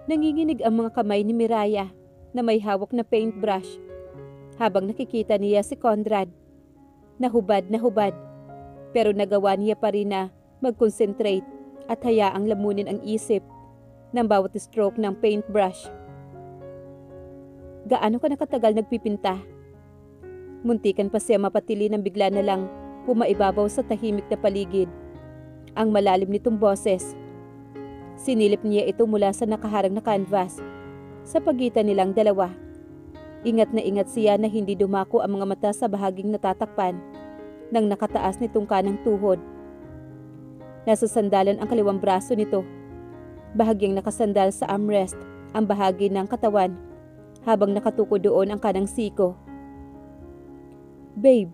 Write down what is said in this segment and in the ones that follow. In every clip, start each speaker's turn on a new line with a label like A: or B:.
A: Nanginginig ang mga kamay ni Miraya na may hawak na paintbrush habang nakikita niya si Conrad. Nahubad, pero nagawa niya pa rin na mag-concentrate at hayaang lamunin ang isip ng bawat stroke ng paintbrush. Gaano ka nakatagal nagpipinta? Muntikan pa siya mapatili nang bigla na lang pumaibabaw sa tahimik na paligid ang malalim nitong boses. Sinilip niya ito mula sa nakaharang na canvas sa pagitan nilang dalawa. Ingat na ingat siya na hindi dumako ang mga mata sa bahaging natatakpan ng nakataas nitong kanang tuhod. Nasa sandalan ang kaliwang braso nito. Bahagyang nakasandal sa armrest ang bahagi ng katawan habang nakatuko doon ang kanang siko. Babe,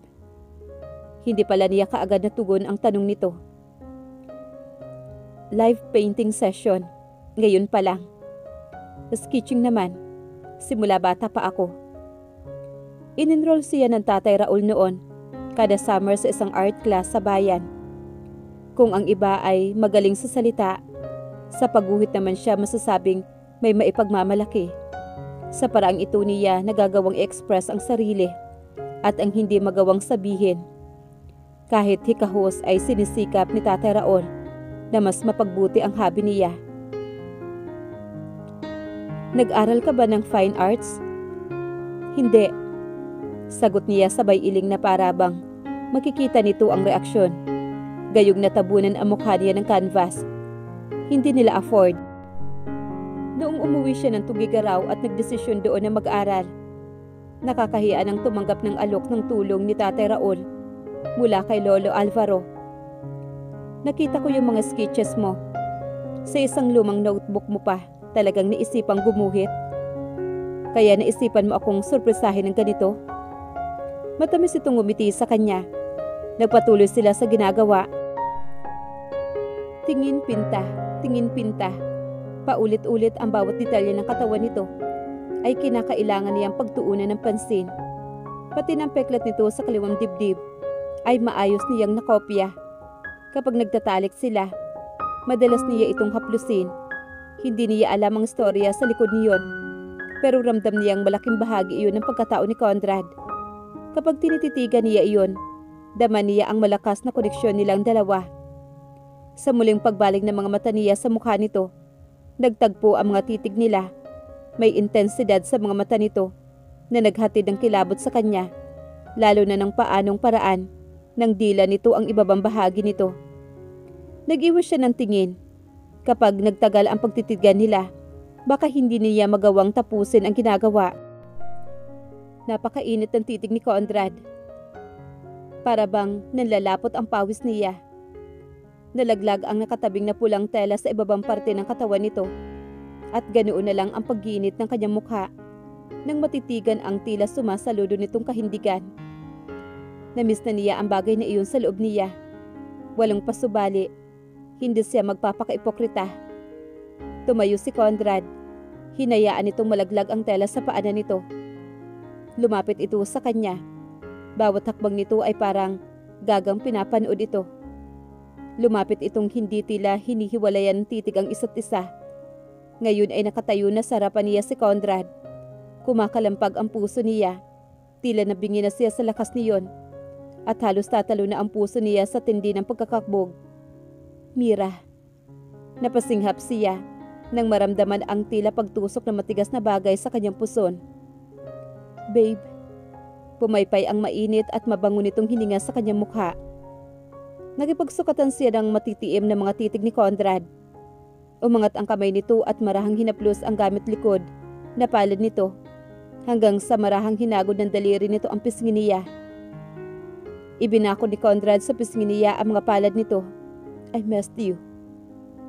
A: hindi pala niya kaagad natugon ang tanong nito. Live painting session, ngayon pa lang. Sketching naman, simula bata pa ako. In-enroll siya ng Tatay Raul noon, kada summer sa isang art class sa bayan. Kung ang iba ay magaling sa salita, sa pagguhit naman siya masasabing may maipagmamalaki. Sa paraang ito niya nagagawang express ang sarili at ang hindi magawang sabihin. Kahit hikahos ay sinisikap ni Tatay Raul na mas mapagbuti ang hobby niya. Nag-aral ka ba ng fine arts? Hindi. Sagot niya sabay iling na parabang makikita nito ang reaksyon. Gayong natabunan ang mukha niya ng canvas. Hindi nila afford. Noong umuwi siya ng Tugigaraw at nagdesisyon doon na mag-aral, nakakahiya nang tumanggap ng alok ng tulong ni Tatay Raul mula kay Lolo Alvaro. Nakita ko yung mga sketches mo. Sa isang lumang notebook mo pa, talagang naisipang gumuhit. Kaya naisipan mo akong surpresahin ng ganito. Matamis itong umiti sa kanya. Nagpatuloy sila sa ginagawa. Tingin pinta. Paulit-ulit ang bawat detalye ng katawan nito ay kinakailangan niyang pagtuunan ng pansin. Pati ng peklat nito sa kaliwang dibdib ay maayos niyang nakopya. Kapag nagtatalik sila, madalas niya itong haplusin. Hindi niya alam ang storya sa likod niyon, pero ramdam niyang malaking bahagi iyon ng pagkatao ni Conrad. Kapag tinititigan niya iyon, dama niya ang malakas na koneksyon nilang dalawa. Sa muling pagbalik ng mga mata niya sa mukha nito, nagtagpo ang mga titig nila. May intensidad sa mga mata nito na naghatid ng kilabot sa kanya, lalo na ng paanong paraan ng dila nito ang ibabang bahagi nito. Nag-iwas siya ng tingin. Kapag nagtagal ang pagtitigan nila, baka hindi niya magawang tapusin ang ginagawa. Napakainit ng titig ni Conrad. Para bang nanlalapot ang pawis niya. Nalaglag ang nakatabing na pulang tela sa ibabang parte ng katawan nito. At ganoon na lang ang pagginit ng kanyang mukha nang matitigan ang tila sumasaludo nitong kahindigan. Namiss na niya ang bagay na iyon sa loob niya. Walang pasubali. Hindi siya magpapaka-ipokrita. Tumayo si Conrad. Hinayaan itong malaglag ang tela sa paanan nito. Lumapit ito sa kanya. Bawat hakbang nito ay parang gagang pinapanood ito. Lumapit itong hindi tila hinihiwalayan ng titig ang isa't isa. Ngayon ay nakatayo na sa harapan niya si Conrad. Kumakalampag ang puso niya. Tila nabingi na siya sa lakas niyon. At halos tatalo na ang puso niya sa tindi ng pagkakakbog. Mira. Napasinghap siya nang maramdaman ang tila pagtusok ng matigas na bagay sa kanyang puson. Babe. Pumaypay ang mainit at mabango nitong hininga sa kanyang mukha. Nagipagsukatan siya ng matitiim na mga titig ni Conrad. Umangat ang kamay nito at marahang hinaplos ang gamit likod na palad nito hanggang sa marahang hinagod ng daliri nito ang pisngi niya. Ibinako ni Conrad sa pisngi niya ang mga palad nito. I missed you.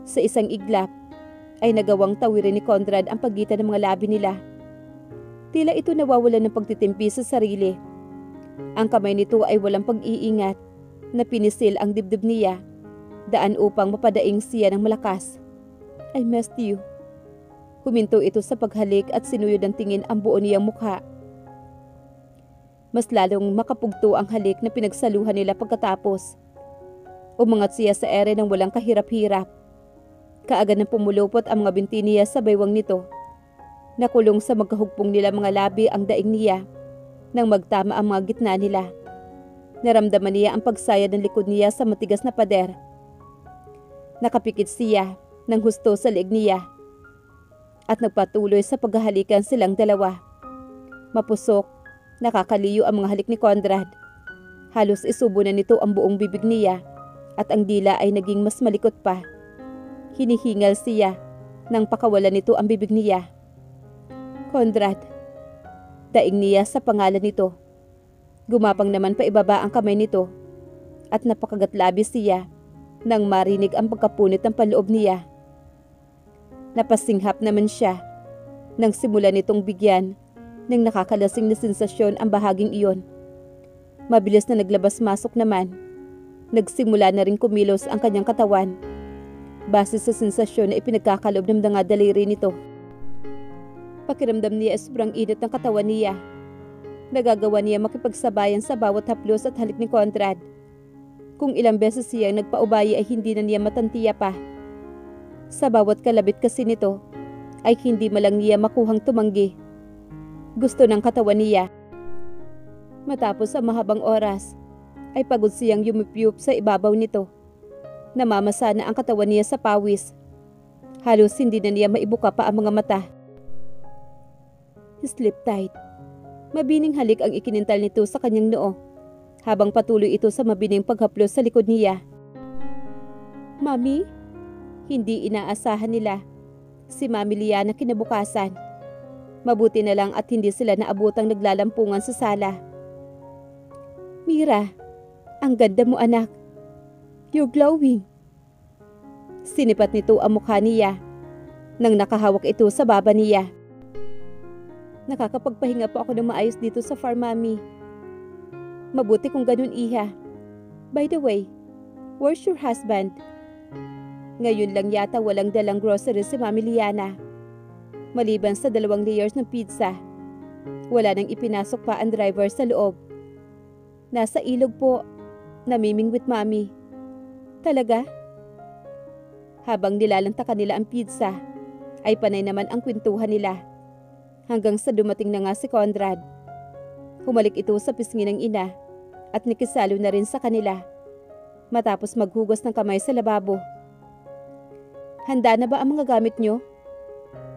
A: Sa isang iglap ay nagawang tawirin ni Conrad ang pagitan ng mga labi nila. Tila ito nawawalan ng pagtitimpi sa sarili. Ang kamay nito ay walang pag-iingat na pinisil ang dibdib niya, daan upang mapadaing siya ng malakas. I missed you. Huminto ito sa paghalik at sinuyod ng tingin ang buo niyang mukha. Mas lalong makapugto ang halik na pinagsaluhan nila pagkatapos. Umangat siya sa ere ng walang kahirap-hirap. Kaagad na pumulupot ang mga binti niya sa baywang nito. Nakulong sa magkahugpong nila mga labi ang daing niya nang magtama ang mga gitna nila. Naramdaman niya ang pagsayad ng likod niya sa matigas na pader. Nakapikit siya ng husto sa leeg niya at nagpatuloy sa paghahalikan silang dalawa. Mapusok, nakakaliyo ang mga halik ni Conrad. Halos isubo na nito ang buong bibig niya at ang dila ay naging mas malikot pa. Hinihingal siya nang pakawalan nito ang bibig niya. Conrad, daing niya sa pangalan nito. Gumapang naman pa ibaba ang kamay nito at napakagat-labis siya nang marinig ang pagkapunit ng panloob niya. Napasinghap naman siya nang simulan nitong bigyan ng nakakalasing na sensasyon ang bahaging iyon. Mabilis na naglabas-masok naman. Nagsimula na rin kumilos ang kanyang katawan base sa sensasyon na ipinagkakalob ng mga daliri nito. Pakiramdam niya ay sobrang init ng katawan niya. Nagagawa niya makipagsabayan sa bawat haplos at halik ni Conrad. Kung ilang beses siya nagpaubaya ay hindi na niya matantiya pa. Sa bawat kalabit kasi nito ay hindi malang niya makuhang tumanggi. Gusto ng katawan niya. Matapos ang mahabang oras, ay pagod siyang yumipyup sa ibabaw nito. Namamasa na ang katawan niya sa pawis. Halos hindi na niya maibuka pa ang mga mata. Sleep tight. Mabining halik ang ikinintal nito sa kanyang noo, habang patuloy ito sa mabining paghaplos sa likod niya. Mami? Hindi inaasahan nila si Mami Liana kinabukasan. Mabuti na lang at hindi sila naabutang naglalampungan sa sala. Mira, ang ganda mo anak. You're glowing. Sinipat nito ang mukha niya nang nakahawak ito sa baba niya. Nakakapagpahinga po ako ng maayos dito sa farm, Mami. Mabuti kung ganun, Iha. By the way, where's your husband? Ngayon lang yata walang dalang groceries si Mami Liana. Maliban sa 2 layers ng pizza, wala nang ipinasok pa ang driver sa loob. Nasa ilog po, namimingwit Mami. Talaga? Habang nilalantakan nila ang pizza, ay panay naman ang kwentuhan nila. Hanggang sa dumating na nga si Conrad. Humalik ito sa pisngi ng ina at nikisalo na rin sa kanila. Matapos maghugos ng kamay sa lababo. Handa na ba ang mga gamit nyo?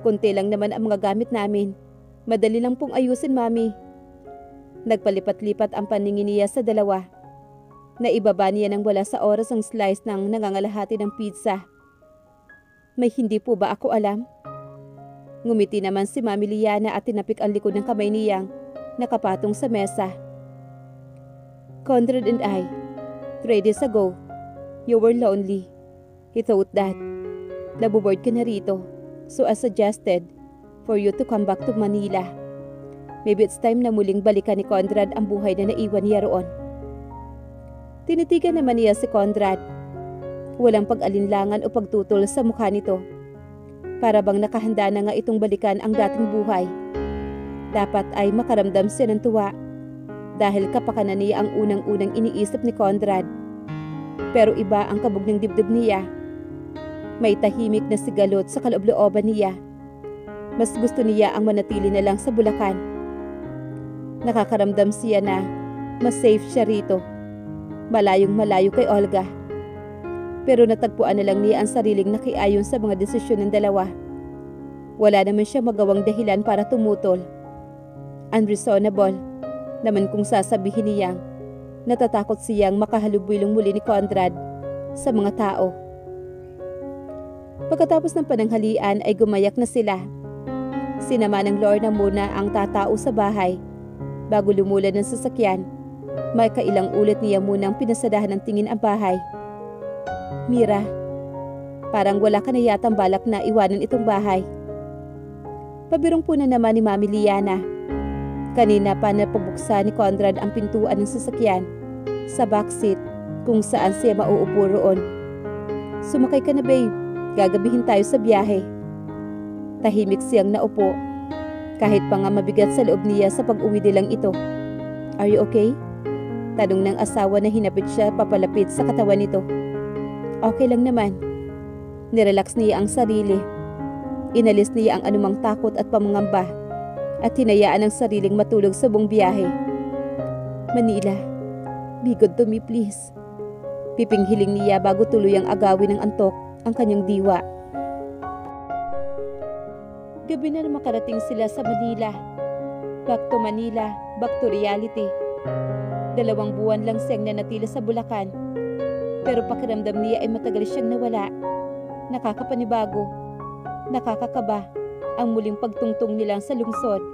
A: Kunti lang naman ang mga gamit namin. Madali lang pong ayusin, Mami. Nagpalipat-lipat ang paningin niya sa dalawa. Naibaba niya nang wala sa oras ang slice ng nangangalahati ng pizza. May hindi po ba ako alam? Ngumiti naman si Mami Liana at tinapik ang likod ng kamay niyang nakapatong sa mesa. Conrad and I, 3 days ago, you were lonely. He thought that naboboard ka na rito, so I suggested for you to come back to Manila. Maybe it's time na muling balikan ni Conrad ang buhay na naiwan niya roon. Tinitigan naman niya si Conrad. Walang pag-alinlangan o pagtutol sa mukha nito. Para bang nakahanda na nga itong balikan ang dating buhay. Dapat ay makaramdam siya ng tuwa dahil kapakanan niya ang unang-unang iniisip ni Conrad. Pero iba ang kabog ng dibdib niya. May tahimik na sigalot sa kaloob-looban niya. Mas gusto niya ang manatili na lang sa Bulacan. Nakakaramdam siya na mas safe siya rito. Malayong malayo kay Olga. Pero natagpuan na lang niya ang sariling nakiayon sa mga desisyon ng dalawa. Wala naman siya magawang dahilan para tumutol. Unreasonable naman kung sasabihin niyang natatakot siyang makahalubulong muli ni Conrad sa mga tao. Pagkatapos ng pananghalian ay gumayak na sila. Sinama ng Lorna muna ang tatao sa bahay. Bago lumulan ng sasakyan, may kailang ulit niya munang pinasadahan ng tingin ang bahay. Mira, parang wala ka na yatang balak na iwanan itong bahay. Pabirong po na naman ni Mami Liana. Kanina pa napabuksan ni Conrad ang pintuan ng sasakyan sa backseat kung saan siya mauupo roon. Sumakay ka na babe, gagabihin tayo sa biyahe. Tahimik siyang naupo, kahit pa nga mabigat sa loob niya sa pag-uwi nilang ito. "Are you okay?" Tanong ng asawa na hinapit siya papalapit sa katawan nito. "Okay lang naman." Nirelax niya ang sarili. Inalis niya ang anumang takot at pamangamba at hinayaan ang sariling matulog sa buong biyahe. "Manila, be good to me please." Pipinghiling niya bago tuluyang agawin ng antok ang kanyang diwa. Gabi na makarating sila sa Manila. Back to Manila, back to reality. 2 buwan lang siyang nanatili sa Bulacan. Pero pakiramdam niya ay matagal siyang nawala. Nakakapanibago, nakakakaba ang muling pagtungtong nila sa lungsod.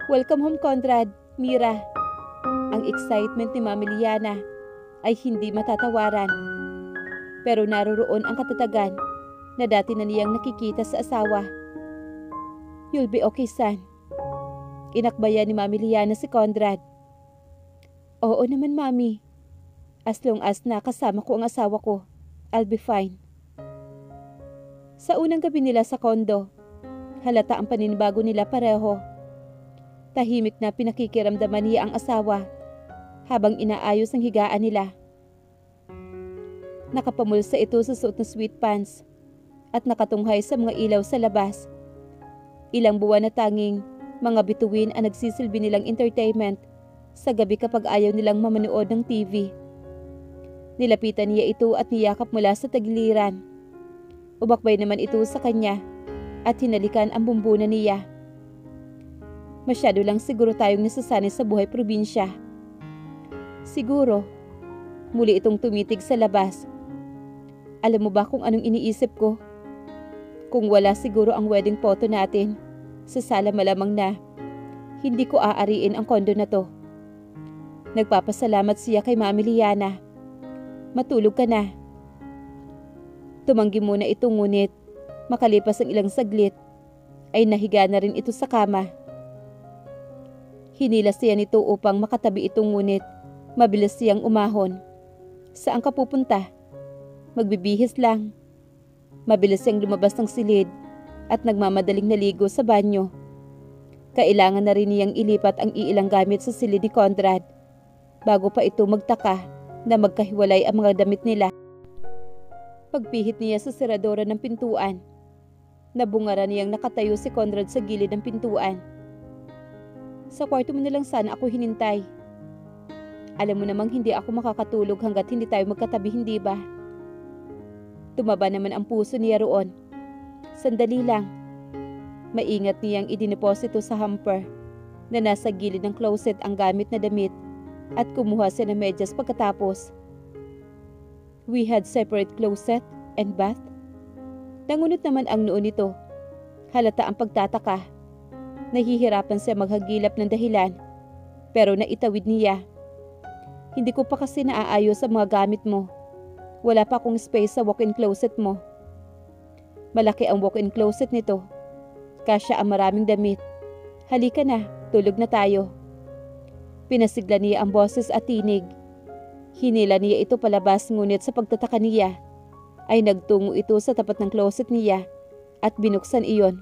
A: "Welcome home, Conrad, Mira." Ang excitement ni Mami Liana ay hindi matatawaran. Pero naroroon ang katatagan na dati na niyang nakikita sa asawa. "You'll be okay, son." Inakbayan ni Mami Liana si Conrad. "Oo naman, Mami. As long as nakasama ko ang asawa ko, I'll be fine." Sa unang gabi nila sa kondo, halata ang paninibago nila pareho. Tahimik na pinakikiramdaman niya ang asawa habang inaayos ang higaan nila. Nakapamulsa ito sa suot na sweatpants at nakatunghay sa mga ilaw sa labas. Ilang buwan na tanging mga bituin ang nagsisilbi nilang entertainment sa gabi kapag ayaw nilang mamanood ng TV. Nilapitan niya ito at niyakap mula sa tagiliran. Umakbay naman ito sa kanya at hinalikan ang bumbunan niya. "Masyado lang siguro tayong nasasanay sa buhay probinsya." "Siguro." Muli itong tumitig sa labas. "Alam mo ba kung anong iniisip ko? Kung wala siguro ang wedding photo natin, sa sala malamang na hindi ko aariin ang kondo na to." Nagpapasalamat siya kay Mami Liana. "Matulog ka na." Tumanggi muna ito, ngunit makalipas ang ilang saglit ay nahiga na rin ito sa kama. Hinila siya nito upang makatabi ito, ngunit mabilis siyang umahon. "Saan ka pupunta?" "Magbibihis lang." Mabilis siyang lumabas ng silid at nagmamadaling naligo sa banyo. Kailangan na rin niyang ilipat ang iilang gamit sa silid ni Conrad bago pa ito magtaka na magkahiwalay ang mga damit nila. Pagpihit niya sa seradora ng pintuan, nabungara niyang nakatayo si Conrad sa gilid ng pintuan. "Sa kwarto mo na lang sana ako hinintay. Alam mo namang hindi ako makakatulog hanggat hindi tayo magkatabi, hindi ba?" Tumaba naman ang puso niya roon. Sandali lang. Maingat niyang idineposito sa hamper na nasa gilid ng closet ang gamit na damit at kumuha siya ng medyas pagkatapos. We had separate closet and bath. Nangunot naman ang noo nito. Halata ang pagtataka. Nahihirapan siya maghagilap ng dahilan, pero naitawid niya. "Hindi ko pa kasi naaayos ang mga gamit mo. Wala pa akong space sa walk-in closet mo." Malaki ang walk-in closet nito. Kasya ang maraming damit. "Halika na, tulog na tayo." Pinasigla niya ang boses at tinig. Hinila niya ito palabas, ngunit sa pagtataka niya ay nagtungo ito sa tapat ng closet niya at binuksan iyon.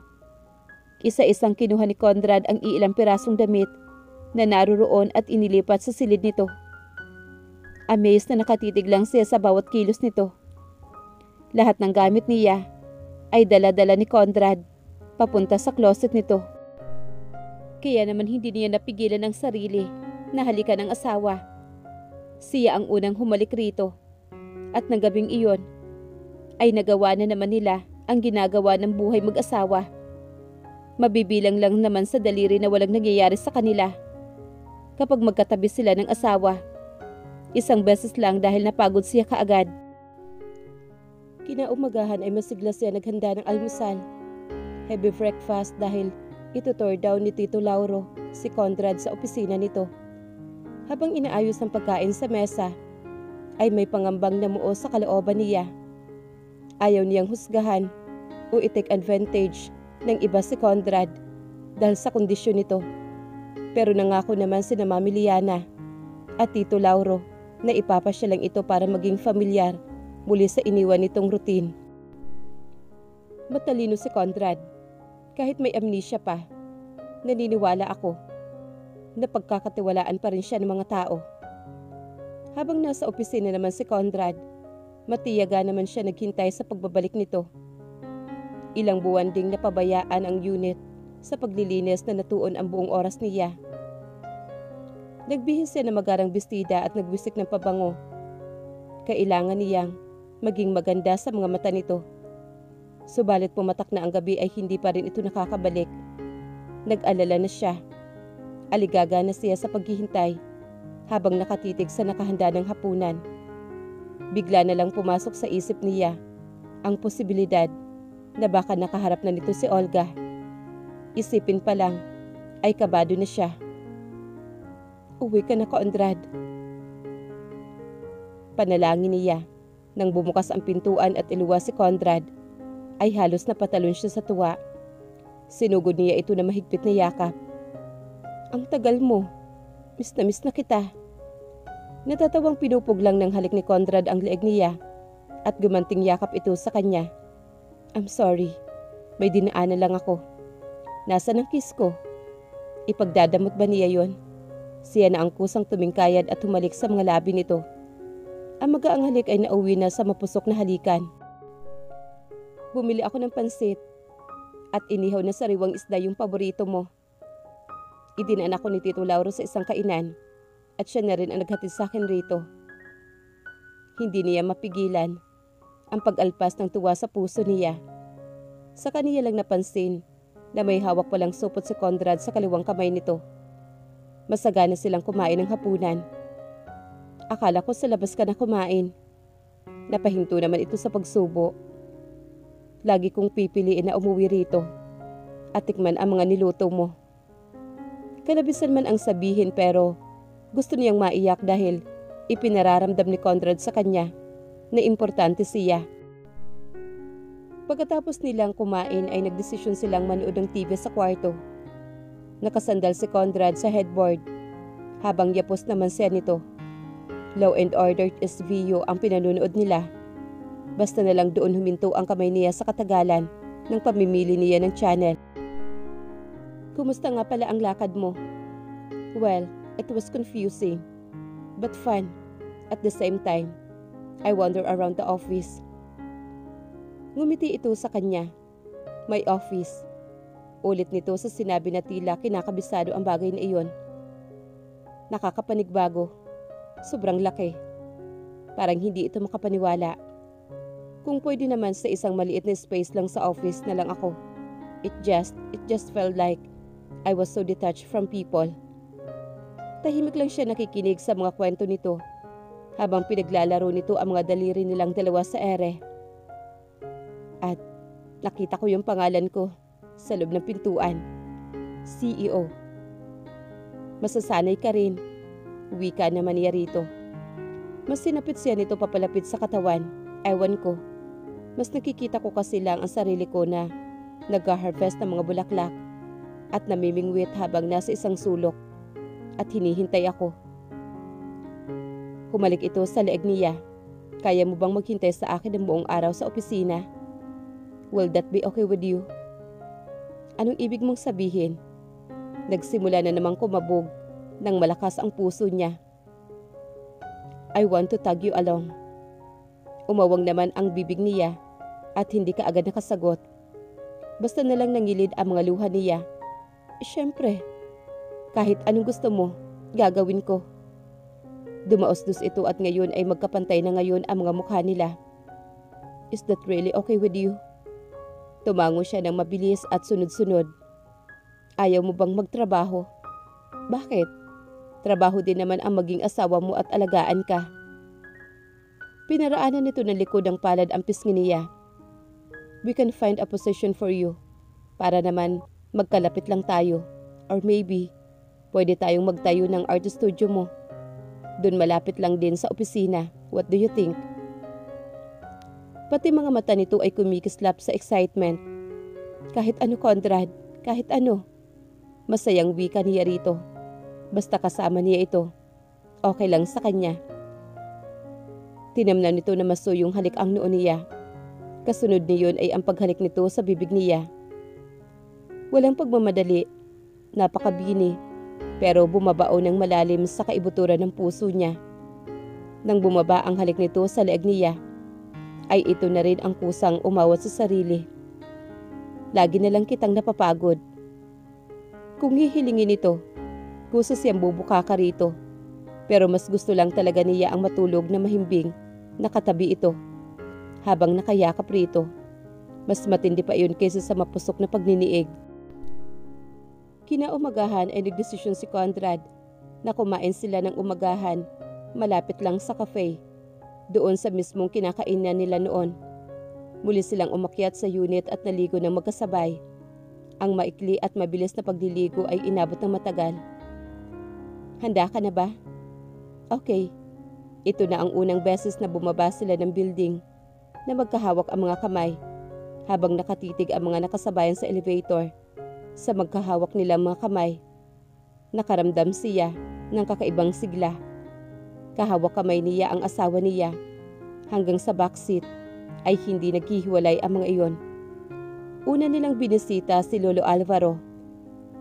A: Isa-isang kinuha ni Conrad ang iilang pirasong damit na naroroon at inilipat sa silid nito. Amazed na nakatitig lang siya sa bawat kilos nito. Lahat ng gamit niya ay dala-dala ni Conrad papunta sa closet nito. Kaya naman hindi niya napigilan ang sarili na halikan ng asawa. Siya ang unang humalik rito at ng gabing iyon ay nagawa na naman nila ang ginagawa ng buhay mag-asawa. Mabibilang lang naman sa daliri na walang nangyayari sa kanila kapag magkatabi sila ng asawa. Isang beses lang dahil napagod siya kaagad. Kinaumagahan ay masigla siya naghanda ng almusal. Heavy breakfast dahil itutour down ni Tito Lauro si Conrad sa opisina nito. Habang inaayos ang pagkain sa mesa, ay may pangambang namuo sa kalooban niya. Ayaw niyang husgahan o i-take advantage ng iba si Conrad dahil sa kondisyon nito. Pero nangako naman sina Mami Liana at Tito Lauro na ipapasya lang ito para maging familiar muli sa iniwan nitong routine. Matalino si Conrad. Kahit may amnesia pa, naniniwala ako na pagkakatiwalaan pa rin siya ng mga tao. Habang nasa opisina naman si Conrad, matiyaga naman siya naghintay sa pagbabalik nito. Ilang buwan ding napabayaan ang unit sa paglilinis na natuon ang buong oras niya. Nagbihis siya ng magarang bestida at nagwisik ng pabango. Kailangan niyang maging maganda sa mga mata nito. Subalit pumatak na ang gabi ay hindi pa rin ito nakakabalik. Nag-alala na siya. Aligaga na siya sa paghihintay habang nakatitig sa nakahanda ng hapunan. Bigla na lang pumasok sa isip niya ang posibilidad na baka nakaharap na nito si Olga. Isipin pa lang ay kabado na siya. Uwi ka na, Conrad. Panalangin niya. Nang bumukas ang pintuan at iluwas si Conrad, ay halos napatalon siya sa tuwa. Sinugod niya ito na mahigpit na yakap. Ang tagal mo. Miss na kita. Natatawang pinupog lang ng halik ni Conrad ang leeg niya at gumanting yakap ito sa kanya. I'm sorry. May dinaanan lang ako. Nasaan ang kiss ko? Ipagdadamot ba niya yon? Siya na ang kusang tumingkayad at humalik sa mga labi nito. Ang magaang halik ay nauwi na sa mapusok na halikan. Bumili ako ng pansit at inihaw na sariwang isda yung paborito mo. Idinaan ako ni Tito Lauro sa isang kainan at siya na rin ang naghatid sa akin rito. Hindi niya mapigilan ang pag-alpas ng tuwa sa puso niya. Sa kaniya lang napansin na may hawak palang supot si Conrad sa kaliwang kamay nito. Masagana silang kumain ng hapunan. Akala ko sa labas ka na kumain. Napahinto naman ito sa pagsubo. Lagi kong pipiliin na umuwi rito at tikman ang mga niluto mo. Kalabisan man ang sabihin pero gusto niyang maiyak dahil ipinararamdam ni Conrad sa kanya na importante siya. Pagkatapos nilang kumain ay nagdesisyon silang manood ng TV sa kwarto. Nakasandal si Conrad sa headboard habang yapos naman siya nito. Law and Order SVU ang pinanunood nila. Basta na lang doon huminto ang kamay niya sa katagalan ng pamimili niya ng channel. Kumusta nga pala ang lakad mo? Well, it was confusing, but fun. At the same time, I wander around the office. Ngumiti ito sa kanya. May office. Ulit nito sa sinabi na tila kinakabisado ang bagay na iyon. Nakakapanigbago. Sobrang laki. Parang hindi ito makapaniwala. Kung pwede naman sa isang maliit na space lang sa office na lang ako. It just felt like I was so detached from people. Tahimik lang siya nakikinig sa mga kwento nito habang pinaglalaro nito ang mga daliri nilang dalawa sa ere. At nakita ko yung pangalan ko sa loob ng pintuan. CEO. Masasanay ka rin. Wika naman niya rito. Mas sinapit siya nito papalapit sa katawan. Ewan ko. Mas nakikita ko kasi lang ang sarili ko na nag-harvest ng mga bulaklak at namimingwit habang nasa isang sulok at hinihintay ako. Humalik ito sa leeg niya. Kaya mo bang maghintay sa akin ng buong araw sa opisina? Will that be okay with you? Anong ibig mong sabihin? Nagsimula na namang kumabog nang malakas ang puso niya. I want to tag you along. Umawang naman ang bibig niya at hindi ka agad nakasagot. Basta na lang nangilid ang mga luha niya. Siyempre, kahit anong gusto mo, gagawin ko. Dumaos-dus ito at ngayon ay magkapantay na ngayon ang mga mukha nila. Is that really okay with you? Tumango siya ng mabilis at sunod-sunod. Ayaw mo bang magtrabaho? Bakit? Trabaho din naman ang maging asawa mo at alagaan ka. Pinaraanan nito ng likod ang palad ang pisngi niya. We can find a position for you. Para naman magkalapit lang tayo. Or maybe, pwede tayong magtayo ng art studio mo. Doon malapit lang din sa opisina. What do you think? Pati mga mata nito ay kumikislap sa excitement. Kahit ano, Conrad, kahit ano. Masayang wika niya rito. Basta kasama niya ito. Okay lang sa kanya. Tinamnan nito na masuyong halik ang noo niya. Kasunod niyon ay ang paghalik nito sa bibig niya. Walang pagmamadali, napakabini, pero bumabao ng malalim sa kaibuturan ng puso niya. Nang bumaba ang halik nito sa leeg niya, ay ito na rin ang kusang umawat sa sarili. Lagi na lang kitang napapagod. Kung hihilingin ito, kusa siyang bubuka ka rito. Pero mas gusto lang talaga niya ang matulog na mahimbing, nakatabi ito, habang nakayakap rito. Mas matindi pa iyon kaysa sa mapusok na pagniniig. Kinaumagahan ay nagdesisyon si Conrad na kumain sila ng umagahan malapit lang sa cafe, doon sa mismong kinakainan nila noon. Muli silang umakyat sa unit at naligo ng magkasabay. Ang maikli at mabilis na pagliligo ay inabot ng matagal. Handa ka na ba? Okay. Ito na ang unang beses na bumaba sila ng building na magkahawak ang mga kamay habang nakatitig ang mga nakasabayan sa elevator. Sa magkahawak nilang mga kamay, nakaramdam siya ng kakaibang sigla. Kahawak kamay niya ang asawa niya. Hanggang sa backseat ay hindi naghihiwalay ang mga iyon. Una nilang binisita si Lolo Alvaro.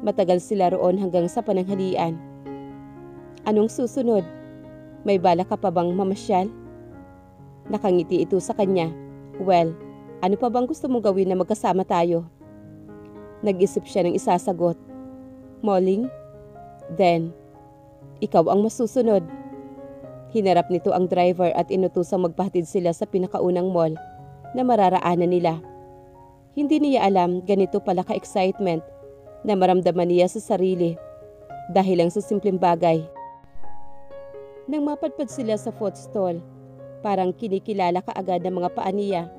A: Matagal sila roon hanggang sa pananghalian. Anong susunod? May bala ka pa bang mamasyal? Nakangiti ito sa kanya. Well, ano pa bang gusto mong gawin na magkasama tayo? Nag-isip siya ng isasagot. Malling? Then, ikaw ang masusunod. Hinarap nito ang driver at inutusang magpahatid sila sa pinakaunang mall na mararaanan nila. Hindi niya alam ganito pala ka-excitement na maramdaman niya sa sarili dahil lang sa simpleng bagay. Nang mapadpad sila sa food stall, parang kinikilala kaagad ng mga paa niya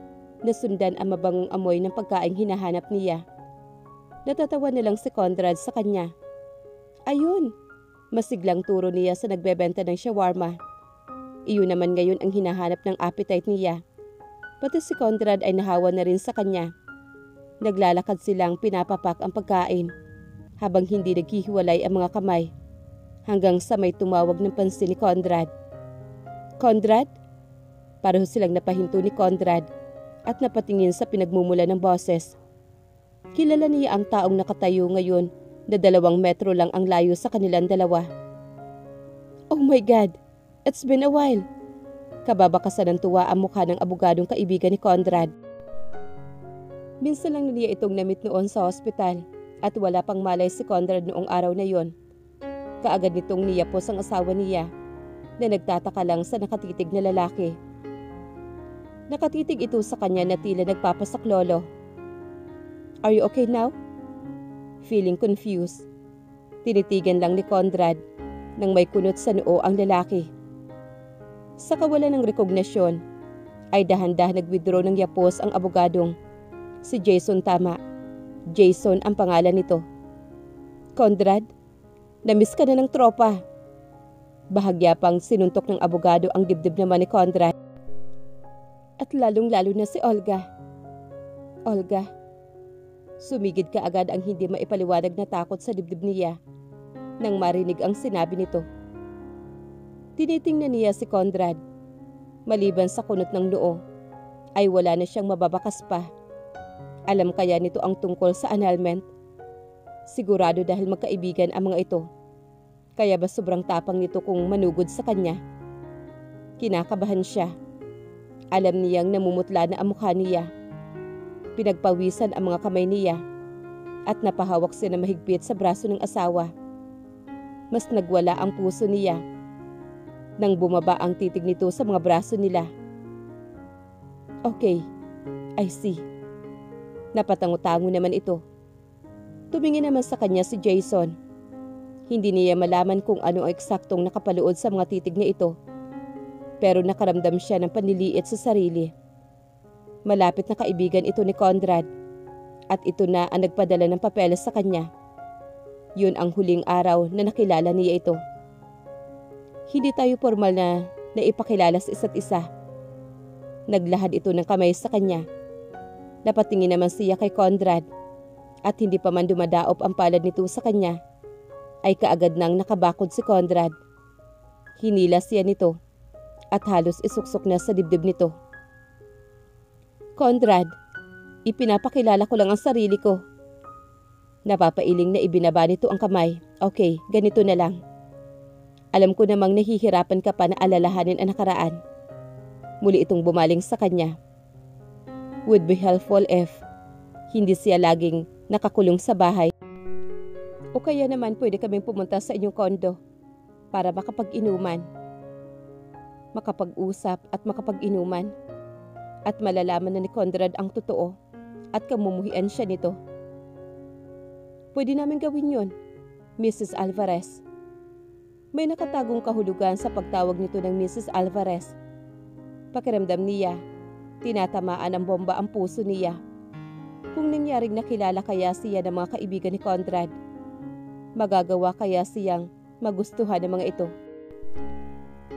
A: na sundan ang mabangong amoy ng pagkaing hinahanap niya. Natatawa na lang si Conrad sa kanya. Ayun, masiglang turo niya sa nagbebenta ng shawarma. Iyon naman ngayon ang hinahanap ng appetite niya. Pati si Conrad ay nahawa na rin sa kanya. Naglalakad silang pinapapak ang pagkain habang hindi naghihiwalay ang mga kamay. Hanggang sa may tumawag ng pansin ni Conrad. Conrad? Pareho silang napahinto ni Conrad at napatingin sa pinagmumula ng boses. Kilala niya ang taong nakatayo ngayon na 2 metro lang ang layo sa kanilang dalawa. Oh my God! It's been a while! Kababakasan ng tuwa ang mukha ng abogadong kaibigan ni Conrad. Minsan lang niya itong namit noon sa hospital at wala pang malay si Conrad noong araw na yon. Kaagad nitong niyapos ang asawa niya na nagtataka lang sa nakatitig na lalaki. Nakatitig ito sa kanya na tila nagpapasaklolo. Are you okay now? Feeling confused, tinitigan lang ni Conrad nang may kunot sa noo ang lalaki. Sa kawalan ng rekognasyon, ay dahan-dahan nag-withdraw ng yapos ang abogadong. Si Jason tama. Jason ang pangalan nito. Conrad, namiss ka na ng tropa. Bahagya pang sinuntok ng abogado ang dibdib naman ni Conrad. At lalong-lalo na si Olga. Olga. Sumigid ka agad ang hindi maipaliwanag na takot sa dibdib niya nang marinig ang sinabi nito. Tinitingnan niya si Conrad. Maliban sa kunot ng noo, ay wala na siyang mababakas pa. Alam kaya nito ang tungkol sa annulment? Sigurado dahil magkaibigan ang mga ito. Kaya ba sobrang tapang nito kung manugod sa kanya? Kinakabahan siya. Alam niyang namumutla na ang mukha niya. Pinagpawisan ang mga kamay niya at napahawak siya na mahigpit sa braso ng asawa. Mas nagwala ang puso niya nang bumaba ang titig nito sa mga braso nila. Okay, I see. Napatango-tango naman ito. Tumingin naman sa kanya si Jason. Hindi niya malaman kung ano ang eksaktong nakapalood sa mga titig na ito. Pero nakaramdam siya ng panliliit sa sarili. Malapit na kaibigan ito ni Conrad. At ito na ang nagpadala ng papeles sa kanya. Yun ang huling araw na nakilala niya ito. Hindi tayo formal na naipakilala sa isa't isa. Naglahad ito ng kamay sa kanya. Napatingin naman siya kay Conrad. At hindi pa man dumadaop ang palad nito sa kanya, ay kaagad nang nakabakod si Conrad. Hinila siya nito at halos isuksok na sa dibdib nito. Conrad, ipinapakilala ko lang ang sarili ko. Napapailing na ibinaba nito ang kamay. Okay, ganito na lang. Alam ko namang nahihirapan ka pa na alalahanin ang nakaraan. Muli itong bumaling sa kanya. Would be helpful if hindi siya laging nakakulong sa bahay. O kaya naman pwede kaming pumunta sa inyong kondo para makapag-inuman. Makapag-usap at makapag-inuman. At malalaman na ni Conrad ang totoo at kamumuhian siya nito. Pwede namin gawin yun, Mrs. Alvarez. May nakatagong kahulugan sa pagtawag nito ng Mrs. Alvarez. Pakiramdam niya, tinatamaan ng bomba ang puso niya. Kung nangyaring nakilala kaya siya ng mga kaibigan ni Conrad, magagawa kaya siyang magustuhan ng mga ito.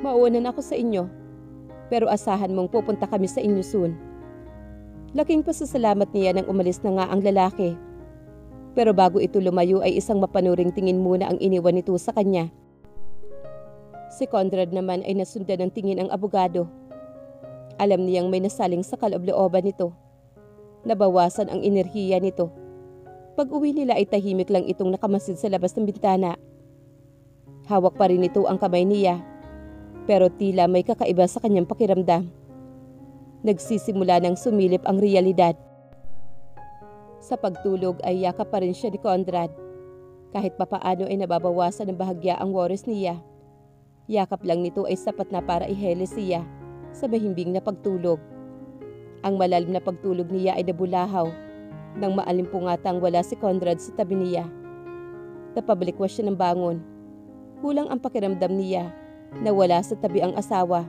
A: Mauunan ako sa inyo, pero asahan mong pupunta kami sa inyo soon. Laking pasasalamat niya nang umalis na nga ang lalaki. Pero bago ito lumayo ay isang mapanuring tingin muna ang iniwan nito sa kanya. Si Conrad naman ay nasundan ng tingin ang abogado. Alam niyang may nasaling sa kaloob-looban nito. Nabawasan ang enerhiya nito. Pag-uwi nila ay tahimik lang itong nakamasid sa labas ng bintana. Hawak pa rin ito ang kamay niya. Pero tila may kakaiba sa kanyang pakiramdam. Nagsisimula ng sumilip ang realidad. Sa pagtulog ay yakap pa rin siya ni Conrad. Kahit papaano ay nababawasan ng bahagya ang worries niya. Yakap lang nito ay sapat na para ihele siya sa mahimbing na pagtulog. Ang malalim na pagtulog niya ay nabulahaw nang maalimpungatang wala si Conrad sa tabi niya. Napabalikwas siya ng bangon. Kulang ang pakiramdam niya na wala sa tabi ang asawa.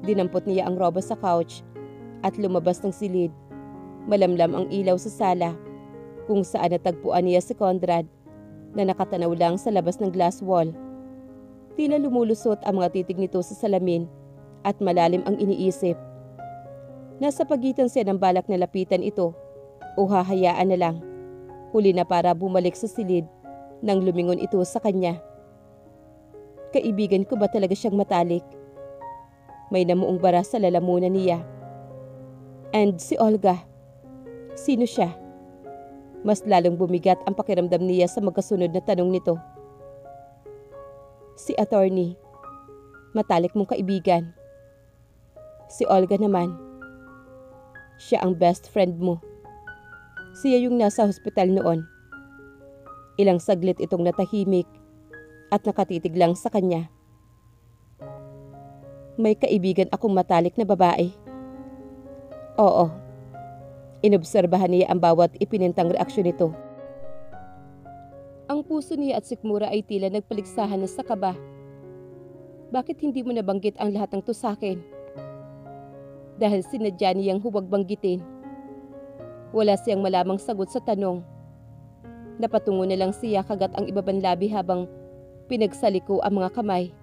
A: Dinampot niya ang roba sa couch at lumabas ng silid. Malamlam ang ilaw sa sala kung saan natagpuan niya si Conrad na nakatanaw lang sa labas ng glass wall. Tila lumulusot ang mga titig nito sa salamin at malalim ang iniisip. Nasa pagitan siya ng balak na lapitan ito o hahayaan na lang. Huli na para bumalik sa silid nang lumingon ito sa kanya. Kaibigan ko ba talaga siyang matalik? May namuong bara sa lalamunan niya. And si Olga, sino siya? Mas lalong bumigat ang pakiramdam niya sa magkasunod na tanong nito. Si attorney, matalik mong kaibigan. Si Olga naman, siya ang best friend mo. Siya yung nasa hospital noon. Ilang saglit itong natahimik at nakatitig lang sa kanya. May kaibigan akong matalik na babae. Oo. Inobserbahan niya ang bawat ipinintang reaksyon nito. Ang puso niya at sikmura ay tila nagpaligsahan na sa kaba. Bakit hindi mo nabanggit ang lahat ng to sa akin? Dahil sinadya niyang huwag banggitin. Wala siyang malamang sagot sa tanong. Napatungo na lang siya kagat ang ibabang labi habang pinagsaliko ang mga kamay.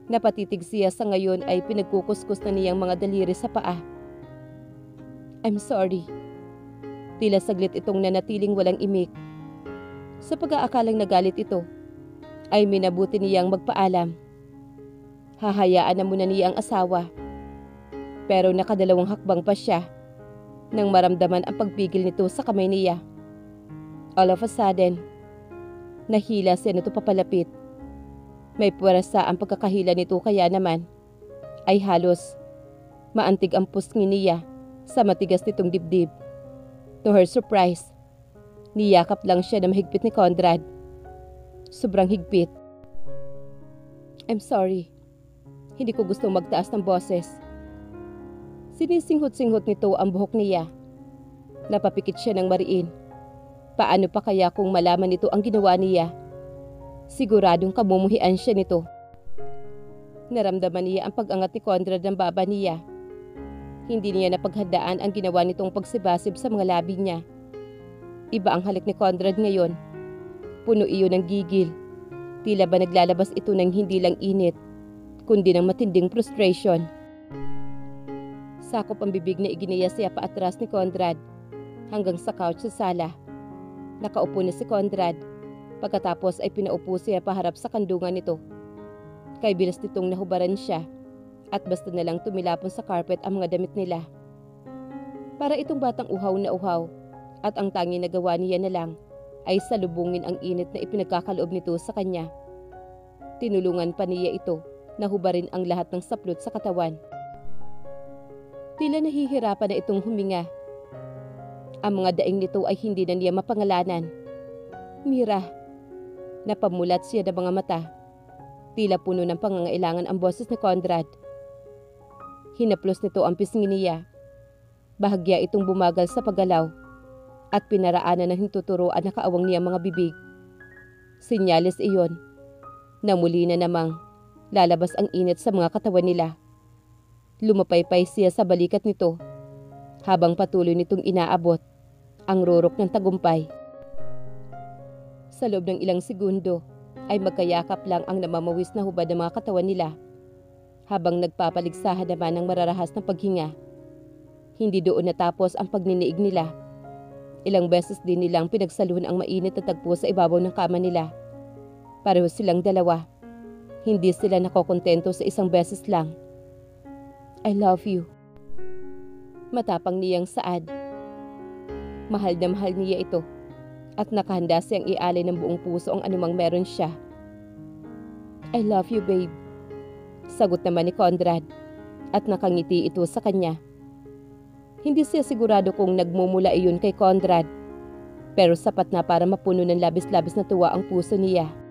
A: Napatitig siya sa ngayon ay pinagkukuskus na niyang mga daliri sa paa. I'm sorry. Tila saglit itong nanatiling walang imik. Sa pag-aakalang nagalit ito, ay minabuti niyang magpaalam. Hahayaan na muna niya ang asawa. Pero nakadalawang hakbang pa siya nang maramdaman ang pagpigil nito sa kamay niya. All of a sudden, nahila siya nito papalapit. May puwersa ang pagkakahila nito kaya naman ay halos maantig ang pusngi niya sa matigas nitong dibdib. To her surprise, niyakap lang siya na mahigpit ni Conrad. Sobrang higpit. I'm sorry. Hindi ko gustong magtaas ng boses. Sinisinghot-singhot nito ang buhok niya. Napapikit siya ng mariin. Paano pa kaya kung malaman nito ang ginawa niya? Siguradong kamumuhian siya nito. Naramdaman niya ang pag-angat ni Conrad ng baba niya. Hindi niya napaghandaan ang ginawa nitong pagsibasib sa mga labi niya. Iba ang halik ni Conrad ngayon. Puno iyon ng gigil. Tila ba naglalabas ito ng hindi lang init, kundi ng matinding frustration. Sakop ang bibig na iginiya siya paatras ni Conrad hanggang sa couch sa sala. Nakaupo na si Conrad. Pagkatapos ay pinaupo siya paharap sa kandungan nito. Kay bilas nitong nahubaran siya at basta na lang tumilapon sa carpet ang mga damit nila. Para itong batang uhaw na uhaw at ang tanging nagawa niya na lang ay salubungin ang init na ipinagkakaloob nito sa kanya. Tinulungan pa niya ito na hubarin ang lahat ng saplot sa katawan. Tila nahihirapan na itong huminga. Ang mga daing nito ay hindi na niya mapangalanan. Mira. Napamulat siya ng mga mata. Tila puno ng pangangailangan ang boses ni Conrad. Hinaplos nito ang pisngi niya. Bahagya itong bumagal sa paggalaw at pinaraanan ng hintuturoan na kaawang niya mga bibig. Senyales iyon na muli na namang lalabas ang init sa mga katawan nila. Lumapaypay siya sa balikat nito habang patuloy nitong inaabot ang rurok ng tagumpay. Sa loob ng ilang segundo ay magkayakap lang ang namamawis na hubad ng mga katawan nila habang nagpapaligsahan naman ng mararahas na paghinga. Hindi doon natapos ang pagniniig nila. Ilang beses din nilang pinagsaluhan ang mainit na tagpo sa ibabaw ng kama nila. Pareho silang dalawa. Hindi sila nakokontento sa isang beses lang. I love you. Matapang niyang saad. Mahal na mahal niya ito at nakahanda siyang ialay ng buong puso ang anumang meron siya. I love you, babe. Sagot naman ni Conrad at nakangiti ito sa kanya. Hindi siya sigurado kung nagmumula iyon kay Conrad, pero sapat na para mapuno ng labis-labis na tuwa ang puso niya.